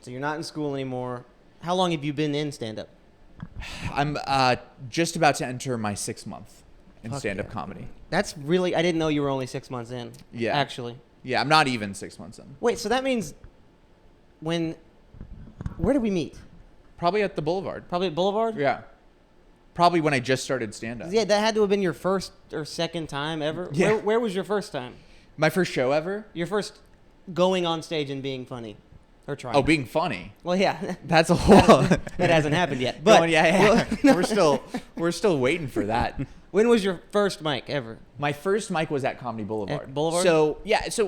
So you're not in school anymore. How long have you been in stand-up? I'm just about to enter my 6th month in Fuck stand-up yeah. comedy. That's really... I didn't know you were only 6 months in. Yeah. Actually. Yeah, I'm not even 6 months in. Wait, so that means when... Where did we meet? Probably at the Boulevard. Probably at Boulevard? Yeah. Probably when I just started stand-up. Yeah, that had to have been your first or second time ever. Yeah. Where was your first time? My first show ever? Your first going on stage and being funny. Or trying. Oh, being funny. Well, yeah. That's a whole... That hasn't happened yet. But yeah. We're still waiting for that. When was your first mic ever? My first mic was at Comedy Boulevard. At Boulevard? So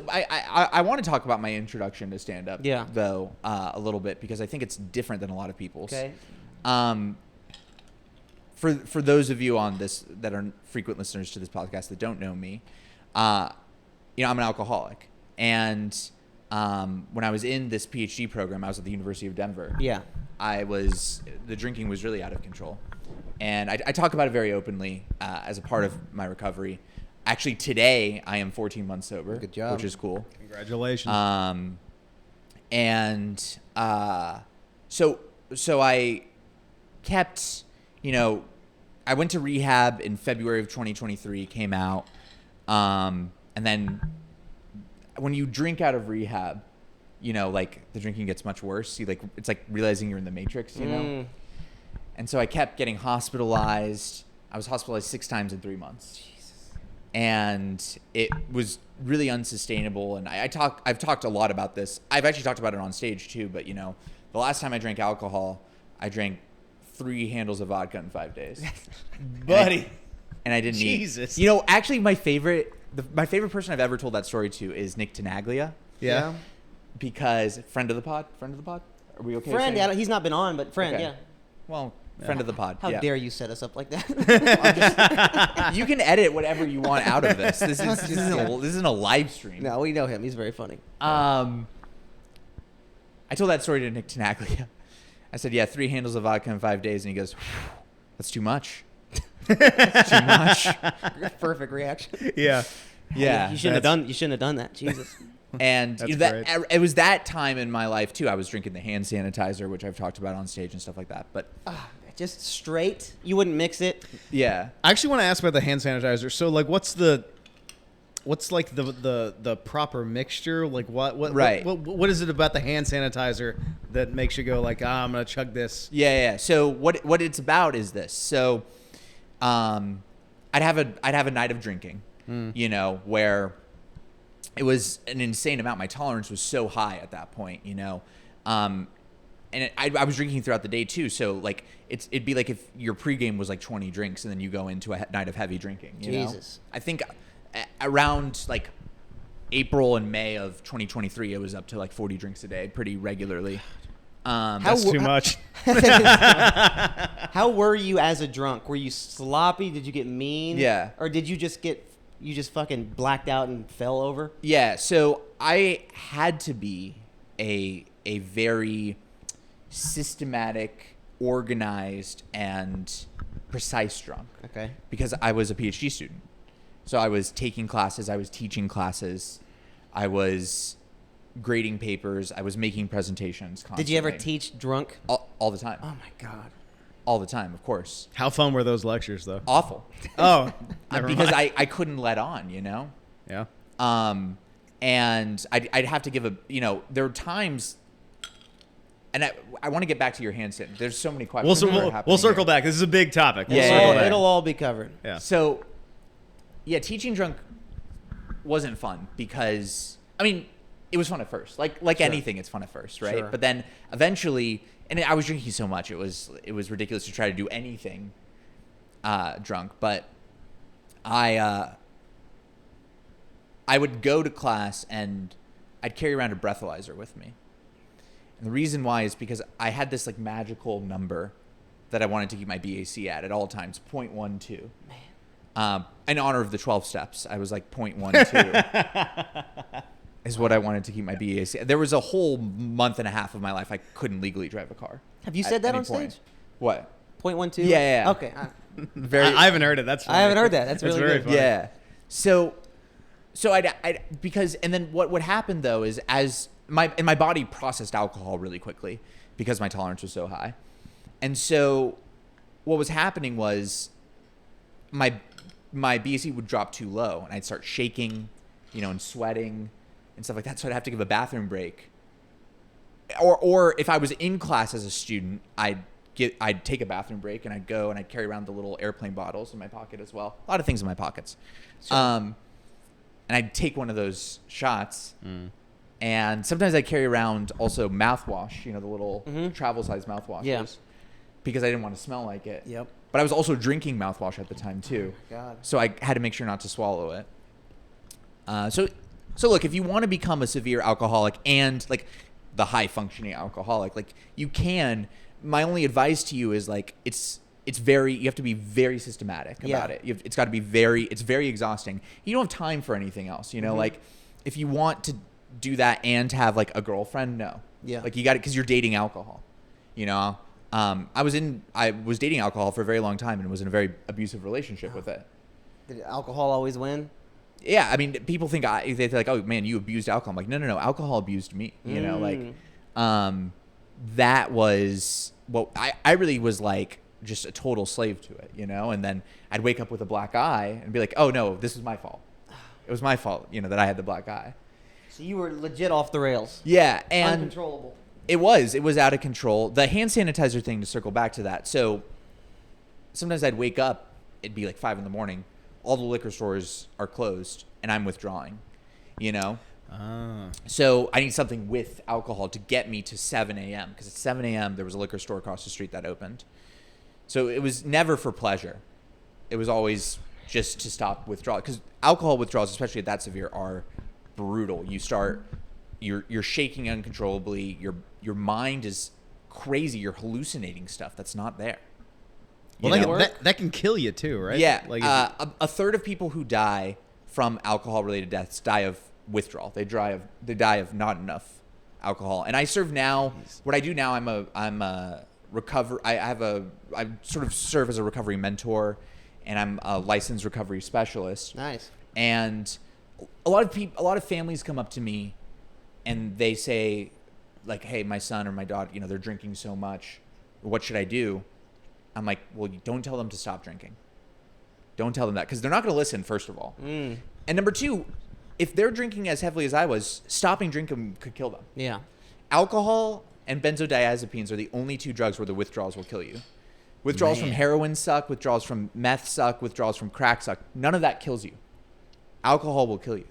I want to talk about my introduction to stand-up, Yeah. though, a little bit, because I think it's different than a lot of people's. Okay. For those of you on this that are frequent listeners to this podcast that don't know me, I'm an alcoholic, and when I was in this PhD program, I was at the University of Denver. Yeah. The drinking was really out of control. And I talk about it very openly as a part of my recovery. Actually, today I am 14 months sober. Good job. Which is cool. Congratulations. So I kept, I went to rehab in February of 2023, came out. And then when you drink out of rehab, like the drinking gets much worse. It's like realizing you're in the Matrix, And so I kept getting hospitalized. I was hospitalized 6 times in 3 months. Jesus. And it was really unsustainable. And I've talked a lot about this. I've actually talked about it on stage too. But the last time I drank alcohol, I drank 3 handles of vodka in 5 days. Buddy. And I didn't Jesus. eat. Actually, my favorite person I've ever told that story to is Nick Tenaglia. Yeah. Because friend of the pod. Are we okay? Friend, yeah, he's not been on, but friend, Okay. Yeah. Well, friend of the pod. How yeah. dare you set us up like that? You can edit whatever you want out of this. This isn't a live stream. No, we know him. He's very funny. I told that story to Nick Tenaglia. I said, 3 handles of vodka in 5 days, and he goes, "That's too much." That's too much. Perfect reaction. Yeah. Yeah. You shouldn't have done that. Jesus. And That's it was that time in my life too. I was drinking the hand sanitizer, which I've talked about on stage and stuff like that. But Just straight. You wouldn't mix it. yeah, I actually want to ask about the hand sanitizer. So, like, what's like the proper mixture? Like, what Right. what is it about the hand sanitizer that makes you go like, I'm gonna chug this? Yeah. So what it's about is this. So, I'd have a night of drinking, where it was an insane amount. My tolerance was so high at that point, and I was drinking throughout the day too. So like it'd be like if your pregame was like 20 drinks and then you go into a night of heavy drinking. Jesus. I think around like April and May of 2023, it was up to like 40 drinks a day pretty regularly. That's too much. How were you as a drunk? Were you sloppy? Did you get mean? Yeah. Or did you just fucking blacked out and fell over? Yeah, so I had to be a very systematic, organized, and precise drunk. Okay. Because I was a PhD student. So I was taking classes, I was teaching classes, I was grading papers, I was making presentations constantly. Did you ever teach drunk? All the time. Oh my God. All the time, of course. How fun were those lectures, though? Awful. Oh, Because I couldn't let on, Yeah. And I'd have to give there were times, and I want to get back to your hand sit. There's so many questions. We'll circle back. This is a big topic. Yeah, Circle back. It'll all be covered. Yeah. So, teaching drunk wasn't fun because, it was fun at first. Like Sure. anything, it's fun at first, right? Sure. But then eventually, and I was drinking so much, it was ridiculous to try to do anything drunk. But I would go to class and I'd carry around a breathalyzer with me. And the reason why is because I had this like magical number that I wanted to keep my BAC at all times, 0.12. Man. In honor of the 12 steps, I was like 0.12 is what I wanted to keep my BAC. There was a whole month and a half of my life I couldn't legally drive a car. Have you said that on point. stage? What? 0.12? Yeah. Okay. I haven't heard it. That's funny. I haven't heard that. That's really very good. funny. Yeah. So I because, and then what would happen though is as my body processed alcohol really quickly because my tolerance was so high. And so what was happening was my BAC would drop too low, and I'd start shaking, and sweating and stuff like that. So I'd have to give a bathroom break. Or if I was in class as a student, I'd take a bathroom break, and I'd go and I'd carry around the little airplane bottles in my pocket as well. A lot of things in my pockets. Sure. And I'd take one of those shots. And sometimes I'd carry around also mouthwash, the little travel size mouthwashes. Yeah. Because I didn't want to smell like it. Yep. But I was also drinking mouthwash at the time too. Oh, God. So I had to make sure not to swallow it. So look, if you want to become a severe alcoholic and like the high functioning alcoholic, like you can, my only advice to you is like, you have to be very systematic about it. It's got to be it's very exhausting. You don't have time for anything else, like if you want to do that and have like a girlfriend, no. Yeah. Like you got it because you're dating alcohol, I was dating alcohol for a very long time and was in a very abusive relationship with it. Did alcohol always win? Yeah, I mean, people think they're like, oh man, you abused alcohol. I'm like, no, alcohol abused me. That was what I really was like, just a total slave to it, And then I'd wake up with a black eye and be like, oh no, this is my fault. It was my fault, that I had the black eye. So you were legit off the rails. Yeah, and Uncontrollable. It was out of control. The hand sanitizer thing, to circle back to that. So sometimes I'd wake up, it'd be like 5 a.m. All the liquor stores are closed and I'm withdrawing, So I need something with alcohol to get me to 7 a.m. because at 7 a.m. there was a liquor store across the street that opened. So it was never for pleasure. It was always just to stop withdrawal, because alcohol withdrawals, especially at that severe, are brutal. You're shaking uncontrollably. Your mind is crazy. You're hallucinating stuff that's not there. Well, that can kill you too, right? Yeah. Like a third of people who die from alcohol-related deaths die of withdrawal. They die of not enough alcohol. And I serve now. What I do now, I'm a I sort of serve as a recovery mentor, and I'm a licensed recovery specialist. Nice. And a lot of families come up to me, and they say, like, "Hey, my son or my daughter, they're drinking so much. What should I do?" I'm like, well, you don't tell them to stop drinking. Don't tell them that, because they're not going to listen, first of all. And number two, if they're drinking as heavily as I was, stopping drinking could kill them. Yeah. Alcohol and benzodiazepines are the only 2 drugs where the withdrawals will kill you. Withdrawals from heroin suck. Withdrawals from meth suck. Withdrawals from crack suck. None of that kills you. Alcohol will kill you.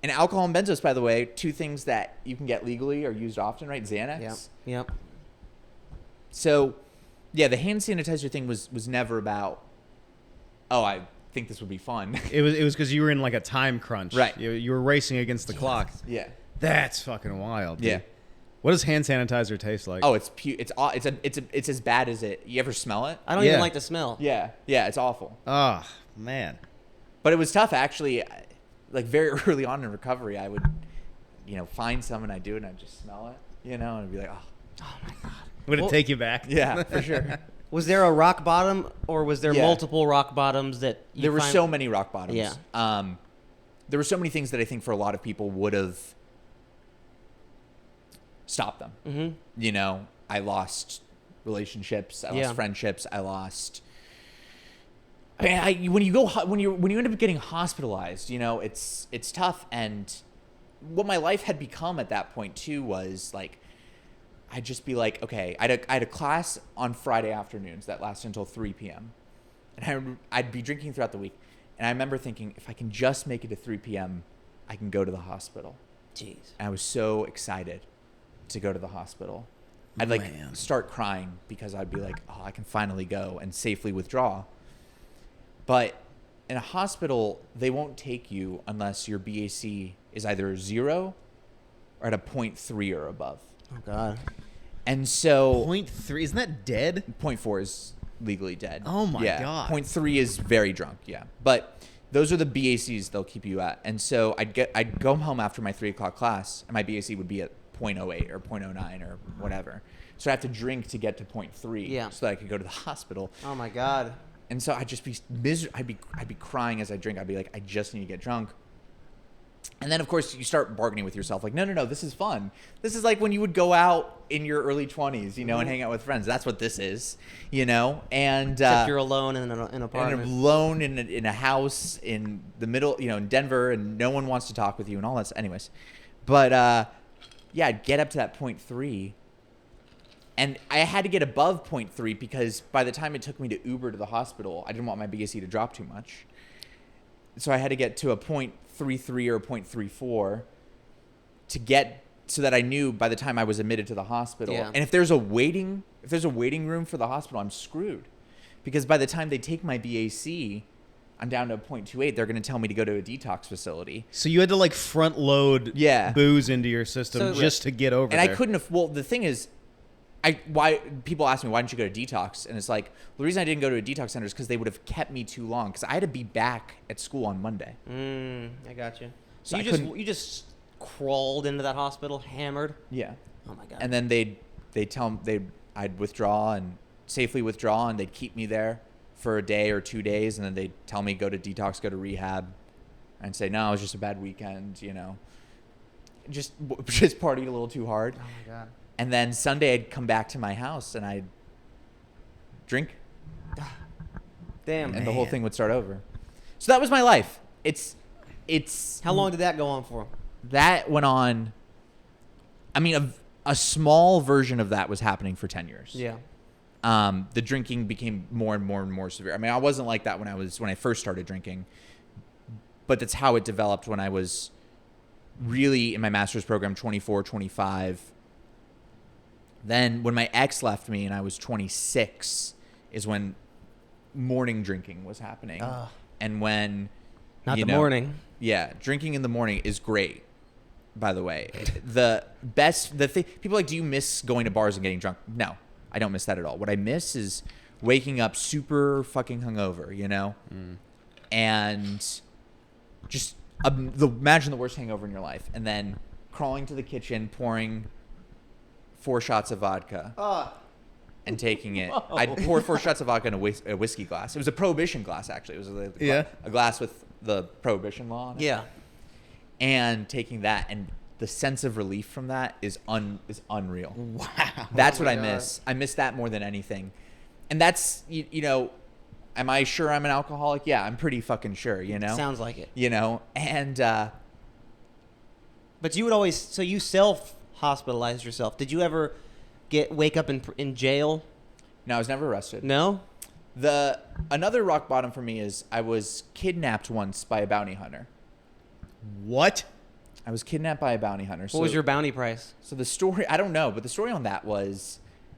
And alcohol and benzos, by the way, 2 things that you can get legally or used often, right? Xanax. Yep. So, yeah, the hand sanitizer thing was never about, oh, I think this would be fun. it was because you were in like a time crunch. Right. You were racing against the clock. Yeah. That's fucking wild. Dude. Yeah. What does hand sanitizer taste like? Oh, it's as bad as it. You ever smell it? I don't even like the smell. Yeah, it's awful. Oh, man. But it was tough, actually. Like very early on in recovery, I would, find some and I'd do it and I'd just smell it, and I'd be like, oh my God. Would it take you back? Yeah, for sure. Was there a rock bottom, or was there multiple rock bottoms that you There were so many rock bottoms. Yeah. There were so many things that I think for a lot of people would have stopped them. Mm-hmm. I lost relationships. I lost friendships. I lost. I mean, when you end up getting hospitalized, it's tough. And what my life had become at that point too was like, I'd just be like, okay, I had a class on Friday afternoons that lasted until 3 p.m. And I'd be drinking throughout the week. And I remember thinking, if I can just make it to 3 p.m., I can go to the hospital. Jeez. And I was so excited to go to the hospital. I'd start crying because I'd be like, oh, I can finally go and safely withdraw. But in a hospital, they won't take you unless your BAC is either 0 or at a 0.3 or above. Oh, God. And so 0.3, isn't that dead? 0.4 is legally dead. Oh my God. 0.3 is very drunk. Yeah. But those are the BACs they'll keep you at. And so I'd go home after my 3 o'clock class and my BAC would be at 0.08 or 0.09 or whatever. So I have to drink to get to 0.3 so that I could go to the hospital. Oh my God. And so I'd just be I'd be crying as I drink. I'd be like, I just need to get drunk. And then, of course, you start bargaining with yourself. Like, no, this is fun. This is like when you would go out in your early 20s, you know, and hang out with friends. That's what this is, you know. And Except you're alone in an apartment. and alone in a house in the middle, you know, in Denver, and no one wants to talk with you and all that. Anyways, but yeah, I'd get up to that 0.3, and I had to get above 0.3 because by the time it took me to Uber to the hospital, I didn't want my BAC to drop too much. So I had to get to a 0.33 or 0.34 to get so that I knew by the time I was admitted to the hospital. Yeah. And if there's a waiting room for the hospital, I'm screwed. Because by the time they take my BAC, I'm down to a 0.28. They're going to tell me to go to a detox facility. So you had to like front load booze into your system just to get over and there. I couldn't have. Well, the thing is, why people ask me, why didn't you go to detox? And it's like, the reason I didn't go to a detox center is because they would have kept me too long. Because I had to be back at school on Monday. I got you. So you just crawled into that hospital hammered. Yeah. Oh my god. And then I'd withdraw and safely withdraw, and they'd keep me there for a day or 2 days, and then they'd tell me go to detox, go to rehab, and say no, it was just a bad weekend, you know. Just partied a little too hard. Oh my god. And then Sunday I'd come back to my house and I'd drink. Damn. And the whole thing would start over. So that was my life. It's How long did that go on for? that went on. I mean, a small version of that was happening for 10 years. Yeah. The drinking became more and more and more severe. I mean, I wasn't like that when I first started drinking, but that's how it developed when I was really in my master's program, 24, 25. Then when my ex left me and I was 26 is when morning drinking was happening. And when Not the morning. Yeah, drinking in the morning is great. By the way, the thing people are like, do you miss going to bars and getting drunk? No, I don't miss that at all. What I miss is waking up super fucking hungover, you know, and just imagine the worst hangover in your life, and then crawling to the kitchen, pouring 4 shots of vodka. And taking it. Whoa. I'd pour 4 shots of vodka in a whiskey glass. It was a Prohibition glass, actually. It was a glass with the Prohibition law on it. Yeah. And taking that, and the sense of relief from that is unreal. Wow. That's Oh what my I God. miss. I miss that more than anything. And that's, you know, am I sure I'm an alcoholic? Yeah, I'm pretty fucking sure, you know? Sounds like it. You know? And, But you would always, so you self-hospitalized yourself. Did you ever wake up in jail? no, I was never arrested. No? Another rock bottom for me is I was kidnapped once by a bounty hunter. What? I was kidnapped by a bounty hunter. What was your bounty price? So the story, I don't know, but the story on that was